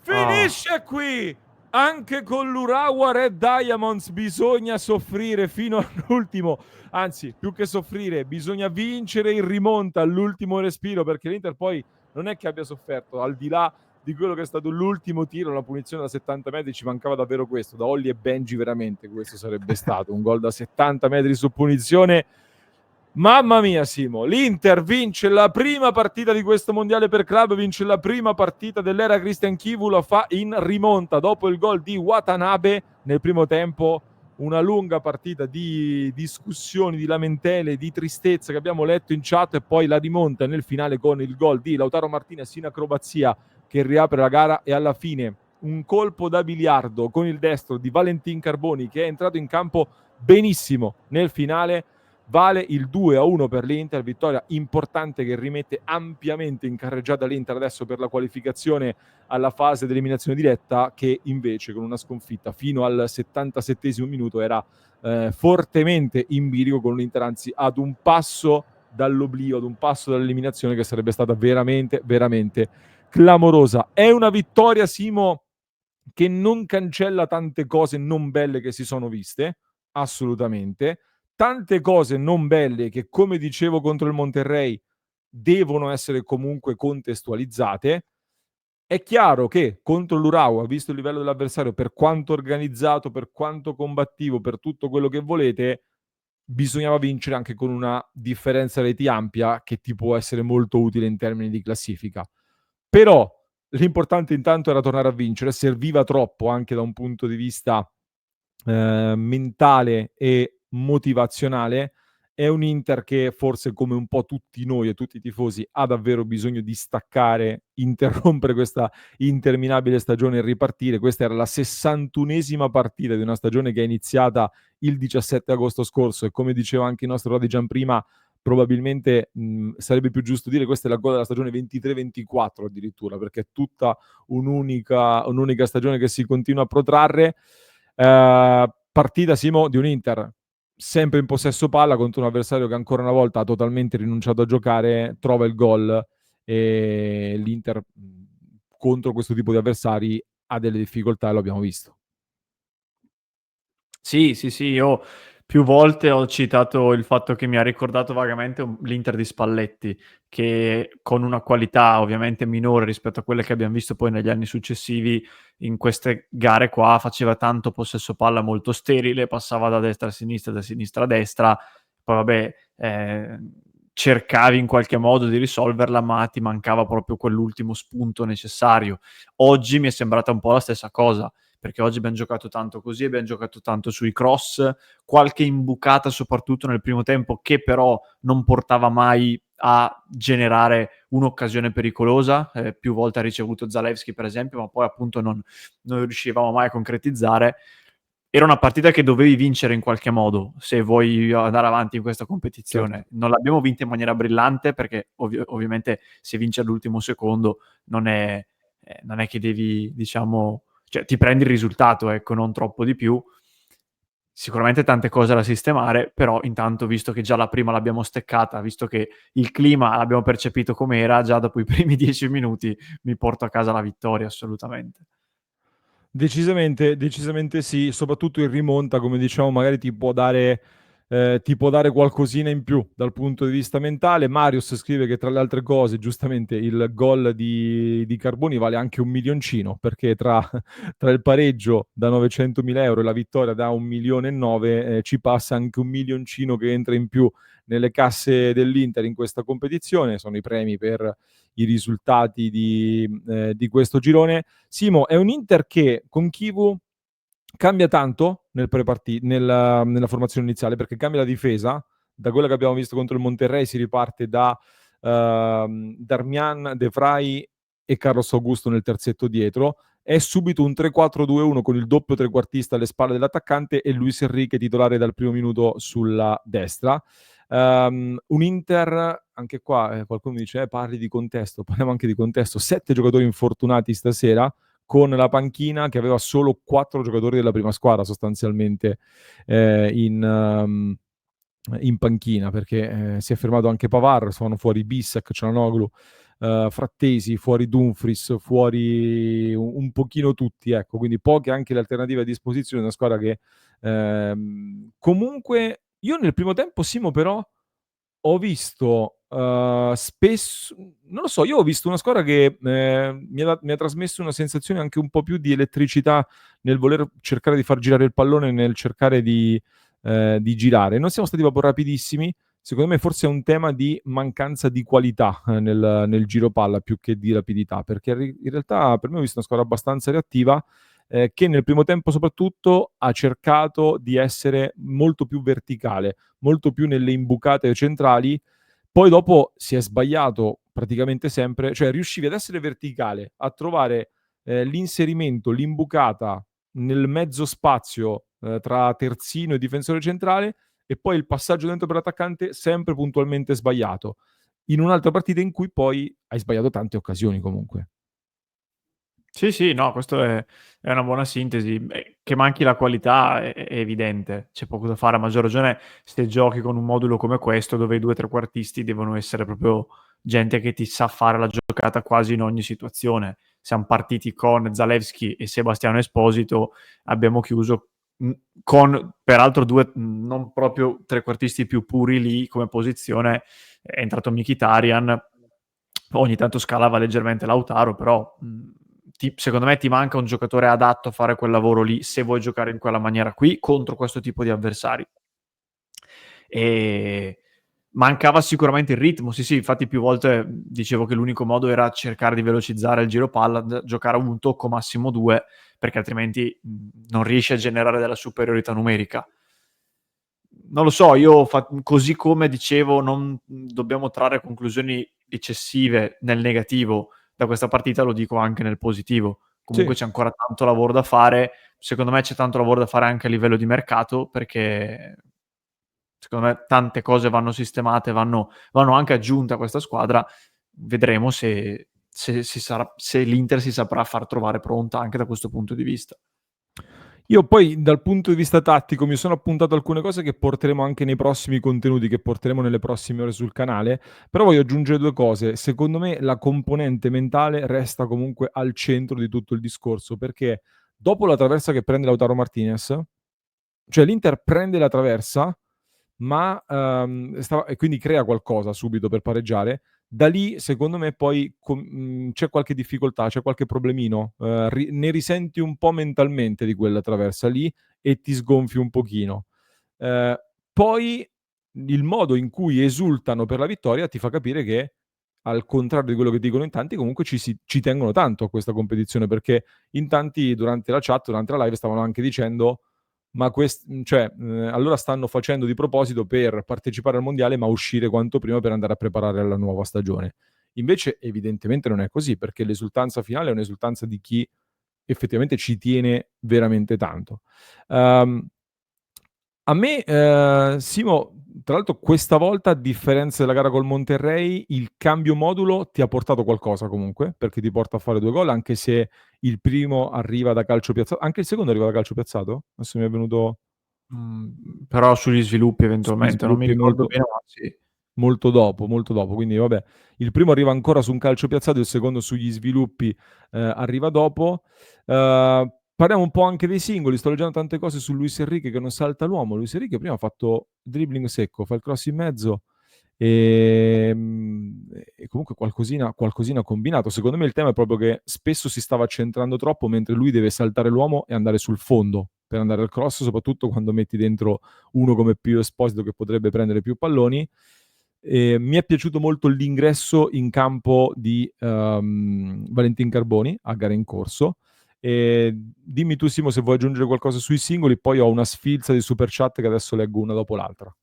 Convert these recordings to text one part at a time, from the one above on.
Finisce qui! Anche con l'Urawa Red Diamonds bisogna soffrire fino all'ultimo, anzi, più che soffrire, bisogna vincere in rimonta all'ultimo respiro, perché l'Inter poi non è che abbia sofferto, al di là di quello che è stato l'ultimo tiro, la punizione da 70 metri, ci mancava davvero questo, da Olli e Benji veramente questo sarebbe stato, un gol da 70 metri su punizione. Mamma mia, Simo, l'Inter vince la prima partita di questo mondiale per club, vince la prima partita dell'era Christian Chivu, la fa in rimonta dopo il gol di Watanabe nel primo tempo. Una lunga partita di discussioni, di lamentele, di tristezza che abbiamo letto in chat, e poi la rimonta nel finale con il gol di Lautaro Martinez in acrobazia che riapre la gara, e alla fine un colpo da biliardo con il destro di Valentin Carboni, che è entrato in campo benissimo nel finale. Vale il 2-1 per l'Inter, vittoria importante che rimette ampiamente in carreggiata l'Inter adesso per la qualificazione alla fase dell'eliminazione diretta, che invece con una sconfitta fino al 77esimo minuto era fortemente in bilico con l'Inter, anzi ad un passo dall'oblio, ad un passo dall'eliminazione che sarebbe stata veramente, veramente clamorosa. È una vittoria, Simo, che non cancella tante cose non belle che si sono viste, assolutamente, tante cose non belle che, come dicevo contro il Monterrey, devono essere comunque contestualizzate. È chiaro che contro l'Urawa, visto il livello dell'avversario, per quanto organizzato, per quanto combattivo, per tutto quello che volete, bisognava vincere anche con una differenza reti ampia che ti può essere molto utile in termini di classifica. Però l'importante intanto era tornare a vincere, serviva troppo anche da un punto di vista mentale e motivazionale. È un Inter che forse, come un po' tutti noi e tutti i tifosi, ha davvero bisogno di staccare, interrompere questa interminabile stagione e ripartire. Questa era la 61esima partita di una stagione che è iniziata il 17 agosto scorso, e come diceva anche il nostro Radijan prima, probabilmente sarebbe più giusto dire questa è la gola della stagione 23-24 addirittura, perché è tutta un'unica stagione che si continua a protrarre. Partita, Simo, di un Inter sempre in possesso palla contro un avversario che ancora una volta ha totalmente rinunciato a giocare, trova il gol, e l'Inter contro questo tipo di avversari ha delle difficoltà, e lo abbiamo visto. Sì, io più volte ho citato il fatto che mi ha ricordato vagamente l'Inter di Spalletti, che con una qualità ovviamente minore rispetto a quelle che abbiamo visto poi negli anni successivi, in queste gare qua faceva tanto possesso palla molto sterile, passava da destra a sinistra, da sinistra a destra, poi vabbè, cercavi in qualche modo di risolverla, ma ti mancava proprio quell'ultimo spunto necessario. Oggi mi è sembrata un po' la stessa cosa, perché oggi abbiamo giocato tanto così, abbiamo giocato tanto sui cross, qualche imbucata soprattutto nel primo tempo, che però non portava mai a generare un'occasione pericolosa. Più volte ha ricevuto Zalewski per esempio, ma poi appunto non riuscivamo mai a concretizzare. Era una partita che dovevi vincere in qualche modo se vuoi andare avanti in questa competizione. Certo. Non l'abbiamo vinta in maniera brillante, perché ovviamente se vinci all'ultimo secondo non è che devi, diciamo, cioè ti prendi il risultato, ecco, non troppo di più. Sicuramente tante cose da sistemare, però intanto, visto che già la prima l'abbiamo steccata, visto che il clima l'abbiamo percepito com'era, già dopo i primi 10 minuti mi porto a casa la vittoria, assolutamente. Decisamente, decisamente sì, soprattutto in rimonta, come diciamo, magari ti può dare qualcosina in più dal punto di vista mentale. Marius scrive che tra le altre cose, giustamente, il gol di Carboni vale anche un milioncino, perché tra il pareggio da 900.000 euro e la vittoria da 1.900.000 ci passa anche un milioncino che entra in più nelle casse dell'Inter in questa competizione. Sono i premi per i risultati di questo girone. Simo, è un Inter che con Chivu cambia tanto nella formazione iniziale, perché cambia la difesa. Da quello che abbiamo visto contro il Monterrey si riparte da Darmian, De Vrij e Carlos Augusto nel terzetto dietro. È subito un 3-4-2-1 con il doppio trequartista alle spalle dell'attaccante e Luis Enrique titolare dal primo minuto sulla destra. Un Inter, anche qua qualcuno mi dice parli di contesto, parliamo anche di contesto. 7 giocatori infortunati stasera, con la panchina che aveva solo 4 giocatori della prima squadra sostanzialmente in panchina, perché si è fermato anche Pavard, sono fuori Bissac, Cianoglu, Frattesi, fuori Dumfries, fuori un pochino tutti, ecco, quindi poche anche le alternative a disposizione, una squadra che comunque io nel primo tempo, Simo, però ho visto spesso, non lo so, io ho visto una squadra che mi ha trasmesso una sensazione anche un po' più di elettricità nel voler cercare di far girare il pallone, nel cercare di girare. Non siamo stati proprio rapidissimi. Secondo me forse è un tema di mancanza di qualità nel giro palla più che di rapidità, perché in realtà per me ho visto una squadra abbastanza reattiva, che nel primo tempo soprattutto ha cercato di essere molto più verticale, molto più nelle imbucate centrali. Poi dopo si è sbagliato praticamente sempre, cioè riuscivi ad essere verticale, a trovare l'inserimento, l'imbucata nel mezzo spazio tra terzino e difensore centrale, e poi il passaggio dentro per l'attaccante sempre puntualmente sbagliato. In un'altra partita in cui poi hai sbagliato tante occasioni comunque. Sì, sì, no, questo è una buona sintesi. Che manchi la qualità è evidente, c'è poco da fare. A maggior ragione se giochi con un modulo come questo, dove i 2 trequartisti devono essere proprio gente che ti sa fare la giocata quasi in ogni situazione. Siam partiti con Zalewski e Sebastiano Esposito, abbiamo chiuso con peraltro 2 non proprio trequartisti più puri lì come posizione. È entrato Mkhitaryan, ogni tanto scalava leggermente Lautaro, però secondo me ti manca un giocatore adatto a fare quel lavoro lì se vuoi giocare in quella maniera qui contro questo tipo di avversari. E mancava sicuramente il ritmo, sì sì, infatti più volte dicevo che l'unico modo era cercare di velocizzare il giro palla, giocare a un tocco massimo 2, perché altrimenti non riesci a generare della superiorità numerica. Non lo so, così come dicevo, non dobbiamo trarre conclusioni eccessive nel negativo da questa partita, lo dico anche nel positivo. Sì. Comunque c'è ancora tanto lavoro da fare. Secondo me c'è tanto lavoro da fare anche a livello di mercato, perché secondo me tante cose vanno sistemate, vanno anche aggiunte a questa squadra. Vedremo se l'Inter si saprà far trovare pronta anche da questo punto di vista. Io poi dal punto di vista tattico mi sono appuntato alcune cose che porteremo anche nei prossimi contenuti, che porteremo nelle prossime ore sul canale, però voglio aggiungere due cose. Secondo me la componente mentale resta comunque al centro di tutto il discorso, perché dopo la traversa che prende Lautaro Martinez, cioè l'Inter prende la traversa, ma e quindi crea qualcosa subito per pareggiare. Da lì, secondo me, poi c'è qualche difficoltà, c'è qualche problemino. Ne risenti un po' mentalmente di quella traversa lì e ti sgonfi un pochino. Poi il modo in cui esultano per la vittoria ti fa capire che, al contrario di quello che dicono in tanti, comunque ci tengono tanto a questa competizione, perché in tanti durante la chat, durante la live, stavano anche dicendo ma cioè, allora stanno facendo di proposito per partecipare al mondiale, ma uscire quanto prima per andare a preparare la nuova stagione. Invece, evidentemente, non è così, perché l'esultanza finale è un'esultanza di chi effettivamente ci tiene veramente tanto. A me, Simo, tra l'altro, questa volta, a differenza della gara col Monterrey, il cambio modulo ti ha portato qualcosa comunque, perché ti porta a fare 2 gol, anche se il primo arriva da calcio piazzato. Anche il secondo arriva da calcio piazzato? Adesso mi è venuto Però sugli sviluppi sugli eventualmente, non mi sviluppi ricordo bene, ma sì. molto dopo. Quindi vabbè, il primo arriva ancora su un calcio piazzato, il secondo sugli sviluppi arriva dopo. Parliamo un po' anche dei singoli. Sto leggendo tante cose su Luis Enrique che non salta l'uomo. Luis Enrique prima ha fatto dribbling secco, fa il cross in mezzo e comunque qualcosina ha combinato. Secondo me il tema è proprio che spesso si stava accentrando troppo, mentre lui deve saltare l'uomo e andare sul fondo per andare al cross, soprattutto quando metti dentro uno come Pio Esposito che potrebbe prendere più palloni. Mi è piaciuto molto l'ingresso in campo di Valentin Carboni a gara in corso. Dimmi tu, Simo, se vuoi aggiungere qualcosa sui singoli, poi ho una sfilza di super chat che adesso leggo una dopo l'altra.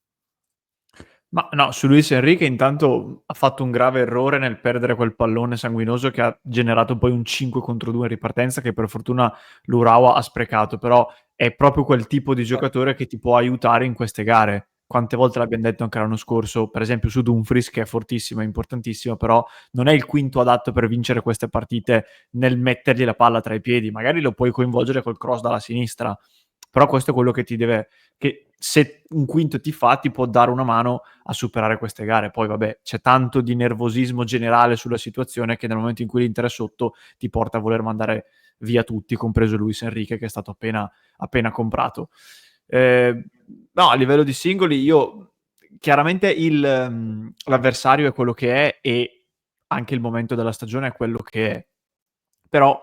Ma no, su Luis Enrique intanto ha fatto un grave errore nel perdere quel pallone sanguinoso che ha generato poi un 5 contro 2 in ripartenza, che per fortuna l'Urawa ha sprecato, però è proprio quel tipo di giocatore che ti può aiutare in queste gare. Quante volte l'abbiamo detto anche l'anno scorso, per esempio su Dumfries, che è fortissimo, è importantissimo, però non è il quinto adatto per vincere queste partite nel mettergli la palla tra i piedi. Magari lo puoi coinvolgere col cross dalla sinistra, però questo è quello che se un quinto ti fa, ti può dare una mano a superare queste gare. Poi vabbè, c'è tanto di nervosismo generale sulla situazione che nel momento in cui l'Inter è sotto ti porta a voler mandare via tutti, compreso Luis Enrique che è stato appena comprato. No, a livello di singoli io chiaramente l'avversario è quello che è e anche il momento della stagione è quello che è. Però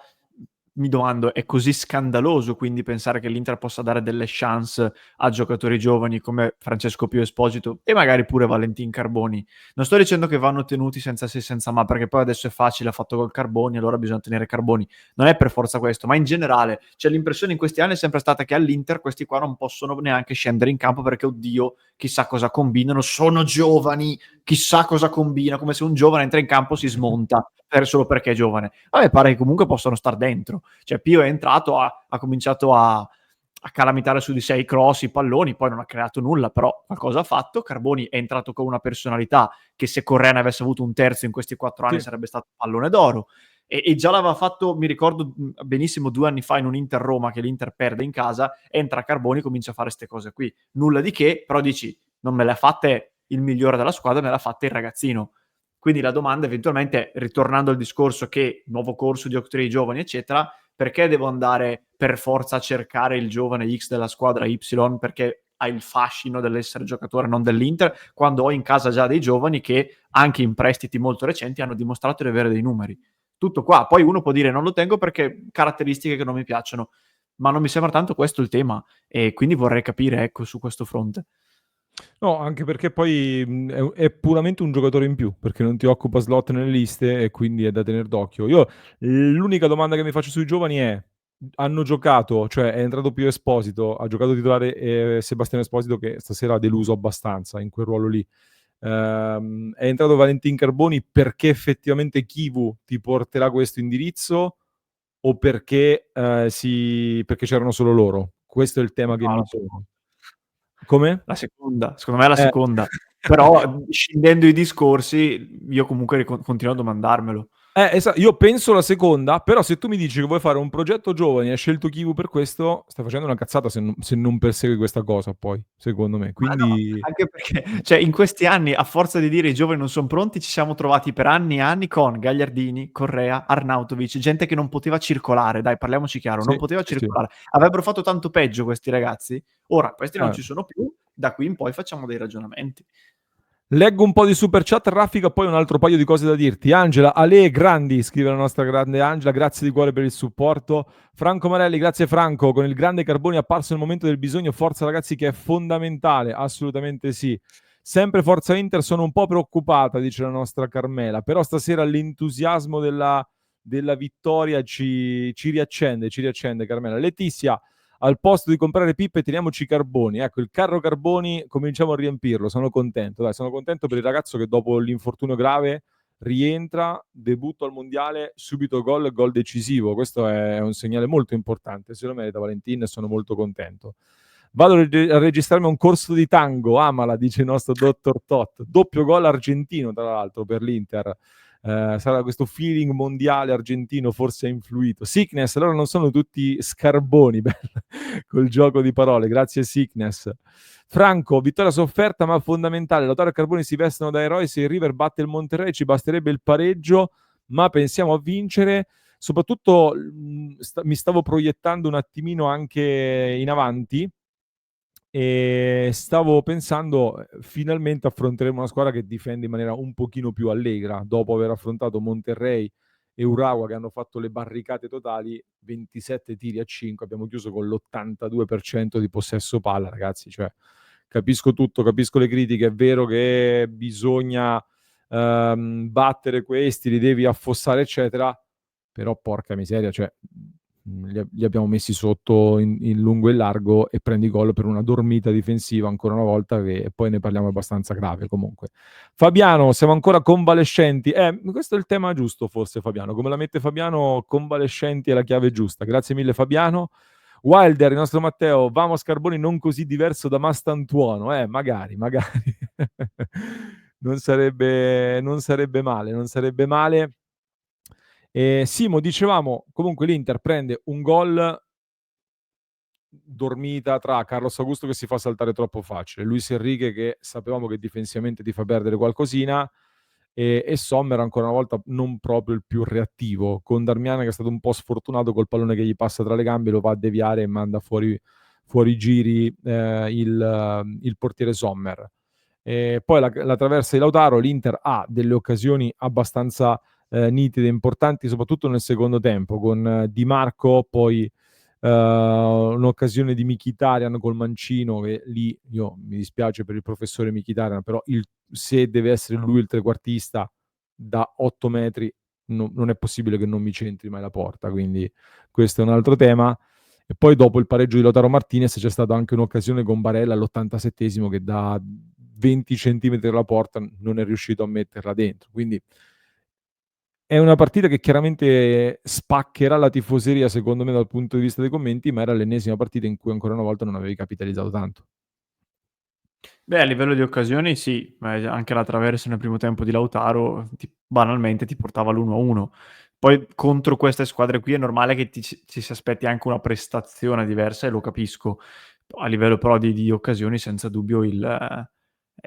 mi domando, è così scandaloso quindi pensare che l'Inter possa dare delle chance a giocatori giovani come Francesco Pio Esposito e magari pure Valentin Carboni? Non sto dicendo che vanno tenuti senza se senza ma, perché poi adesso è facile, ha fatto gol Carboni, allora bisogna tenere Carboni. Non è per forza questo, ma in generale, cioè l'impressione in questi anni è sempre stata che all'Inter questi qua non possono neanche scendere in campo perché, oddio, chissà cosa combinano, sono giovani, chissà cosa combina, come se un giovane entra in campo si smonta solo perché è giovane. A me pare che comunque possano star dentro. Cioè Pio è entrato, ha cominciato a calamitare su di sé i cross, i palloni, poi non ha creato nulla, però qualcosa ha fatto. Carboni è entrato con una personalità che se Correa ne avesse avuto un terzo in questi 4 anni sarebbe stato pallone d'oro. E già l'aveva fatto, mi ricordo benissimo 2 anni fa in un Inter-Roma che l'Inter perde in casa, entra Carboni e comincia a fare queste cose qui. Nulla di che, però dici, non me le ha fatte il migliore della squadra, me l'ha fatta il ragazzino. Quindi la domanda eventualmente, ritornando al discorso che nuovo corso di octroi giovani, eccetera, perché devo andare per forza a cercare il giovane X della squadra Y perché ha il fascino dell'essere giocatore non dell'Inter, quando ho in casa già dei giovani che anche in prestiti molto recenti hanno dimostrato di avere dei numeri. Tutto qua. Poi uno può dire non lo tengo perché caratteristiche che non mi piacciono, ma non mi sembra tanto questo il tema e quindi vorrei capire, ecco, su questo fronte. No, anche perché poi è puramente un giocatore in più, perché non ti occupa slot nelle liste e quindi è da tener d'occhio. Io l'unica domanda che mi faccio sui giovani è: hanno giocato, cioè è entrato Pio Esposito, ha giocato titolare Sebastiano Esposito che stasera ha deluso abbastanza in quel ruolo lì. È entrato Valentin Carboni perché effettivamente Kivu ti porterà questo indirizzo o perché, perché c'erano solo loro? Questo è il tema che No, mi pongo. Come? la seconda, secondo me è la Eh. seconda. Però scindendo i discorsi, io comunque continuo a domandarmelo. Io penso la seconda, però se tu mi dici che vuoi fare un progetto giovani e hai scelto Kivu per questo, stai facendo una cazzata se non persegui questa cosa poi, secondo me. Ma no, Quindi anche perché cioè in questi anni, a forza di dire i giovani non son pronti, ci siamo trovati per anni e anni con Gagliardini, Correa, Arnautovic, gente che non poteva circolare, dai, parliamoci chiaro, non sì, poteva sì, sì. circolare. Avrebbero fatto tanto peggio questi ragazzi. Ora questi non Eh. ci sono più, da qui in poi facciamo dei ragionamenti. Leggo un po' di super chat, Raffica, poi un altro paio di cose da dirti. Angela, Ale Grandi, scrive la nostra grande Angela, grazie di cuore per il supporto. Franco Marelli, grazie Franco, con il grande Carboni apparso nel momento del bisogno, forza ragazzi che è fondamentale, assolutamente sì. Sempre Forza Inter, sono un po' preoccupata, dice la nostra Carmela, però stasera l'entusiasmo della vittoria ci riaccende Carmela. Letizia, al posto di comprare pippe teniamoci i carboni. Ecco, il carro carboni cominciamo a riempirlo, sono contento. Dai, sono contento per il ragazzo che dopo l'infortunio grave rientra, debutto al mondiale, subito gol decisivo. Questo è un segnale molto importante, se lo merita Valentin e sono molto contento. Vado a registrarmi un corso di tango, amala, dice il nostro dottor Tot. Doppio gol argentino, tra l'altro, per l'Inter. Sarà questo feeling mondiale argentino forse ha influito. Sickness, allora non sono tutti scarboni, col gioco di parole, grazie Sickness. Franco, vittoria sofferta ma fondamentale, Lautaro e Carboni si vestono da eroi, se il River batte il Monterrey ci basterebbe il pareggio, ma pensiamo a vincere, soprattutto mi stavo proiettando un attimino anche in avanti, e stavo pensando finalmente affronteremo una squadra che difende in maniera un pochino più allegra dopo aver affrontato Monterrey e Urawa che hanno fatto le barricate totali, 27 tiri a 5, abbiamo chiuso con l'82% di possesso palla, ragazzi, cioè capisco tutto, capisco le critiche, è vero che bisogna battere questi, li devi affossare eccetera, però porca miseria, cioè li abbiamo messi sotto in lungo e largo e prendi gol per una dormita difensiva ancora una volta e poi ne parliamo abbastanza grave comunque. Fabiano, siamo ancora convalescenti. Questo è il tema giusto forse Fabiano, come la mette Fabiano, convalescenti è la chiave giusta. Grazie mille Fabiano. Wilder, il nostro Matteo, vamos Carboni non così diverso da Mastantuono, magari. non sarebbe male, non sarebbe male. Simo, dicevamo, comunque l'Inter prende un gol dormita tra Carlos Augusto che si fa saltare troppo facile, Luis Enrique che sapevamo che difensivamente ti fa perdere qualcosina, e Sommer ancora una volta non proprio il più reattivo, con Darmian che è stato un po' sfortunato col pallone che gli passa tra le gambe, lo va a deviare e manda fuori giri il portiere Sommer. E poi la traversa di Lautaro, l'Inter ha delle occasioni abbastanza nitide e importanti, soprattutto nel secondo tempo, con Di Marco, poi un'occasione di Mkhitaryan col mancino, che lì io mi dispiace per il professore Mkhitaryan, però se deve essere lui il trequartista da 8 metri non è possibile che non mi centri mai la porta, quindi questo è un altro tema. E poi dopo il pareggio di Lautaro Martinez c'è stata anche un'occasione con Barella all'87esimo che da 20 centimetri dalla porta non è riuscito a metterla dentro. Quindi è una partita che chiaramente spaccherà la tifoseria, secondo me, dal punto di vista dei commenti, ma era l'ennesima partita in cui ancora una volta non avevi capitalizzato tanto. Beh, a livello di occasioni sì, ma anche la traversa nel primo tempo di Lautaro banalmente ti portava all'1-1. Poi contro queste squadre qui è normale che ci si aspetti anche una prestazione diversa e lo capisco. A livello però di occasioni senza dubbio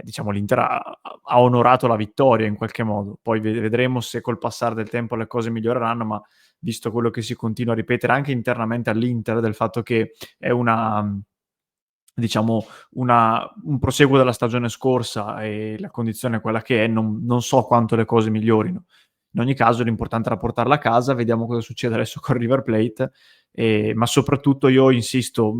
diciamo l'Inter ha onorato la vittoria in qualche modo. Poi vedremo se col passare del tempo le cose miglioreranno, ma visto quello che si continua a ripetere anche internamente all'Inter del fatto che è una diciamo un proseguo della stagione scorsa e la condizione è quella che è, non so quanto le cose migliorino. In ogni caso l'importante era portarla a casa, vediamo cosa succede adesso con River Plate, ma soprattutto io insisto,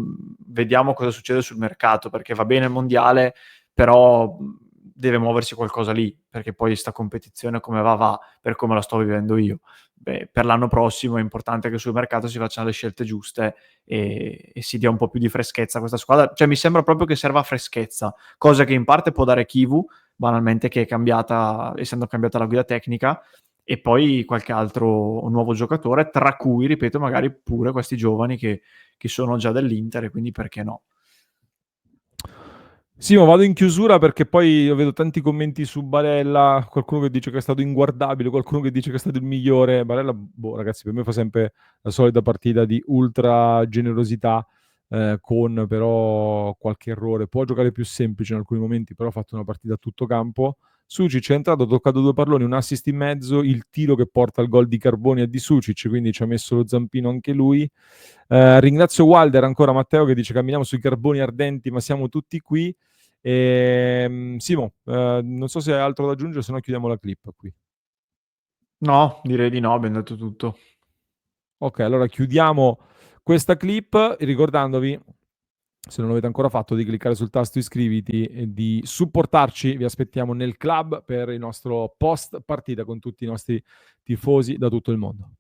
vediamo cosa succede sul mercato, perché va bene il mondiale, però deve muoversi qualcosa lì, perché poi sta competizione come va, per come la sto vivendo io. Beh, per l'anno prossimo è importante che sul mercato si facciano le scelte giuste e si dia un po' più di freschezza a questa squadra. Cioè mi sembra proprio che serva freschezza, cosa che in parte può dare Kivu, banalmente, che è cambiata, essendo cambiata la guida tecnica, e poi qualche altro nuovo giocatore, tra cui, ripeto, magari pure questi giovani che sono già dell'Inter, e quindi perché no? Sì, ma vado in chiusura perché poi io vedo tanti commenti su Barella, qualcuno che dice che è stato inguardabile, qualcuno che dice che è stato il migliore. Barella, boh, ragazzi, per me fa sempre la solita partita di ultra generosità, con però qualche errore. Può giocare più semplice in alcuni momenti, però ha fatto una partita a tutto campo. Sucic è entrato, ha toccato 2 palloni, un assist in mezzo, il tiro che porta al gol di Carboni e di Sucic, quindi ci ha messo lo zampino anche lui. Ringrazio Walder ancora, Matteo, che dice camminiamo sui carboni ardenti, ma siamo tutti qui. Simo, non so se hai altro da aggiungere, se no chiudiamo la clip qui. No, direi di no, abbiamo detto tutto. Ok, allora chiudiamo questa clip ricordandovi, se non l'avete ancora fatto, di cliccare sul tasto iscriviti e di supportarci. Vi aspettiamo nel club per il nostro post partita con tutti i nostri tifosi da tutto il mondo.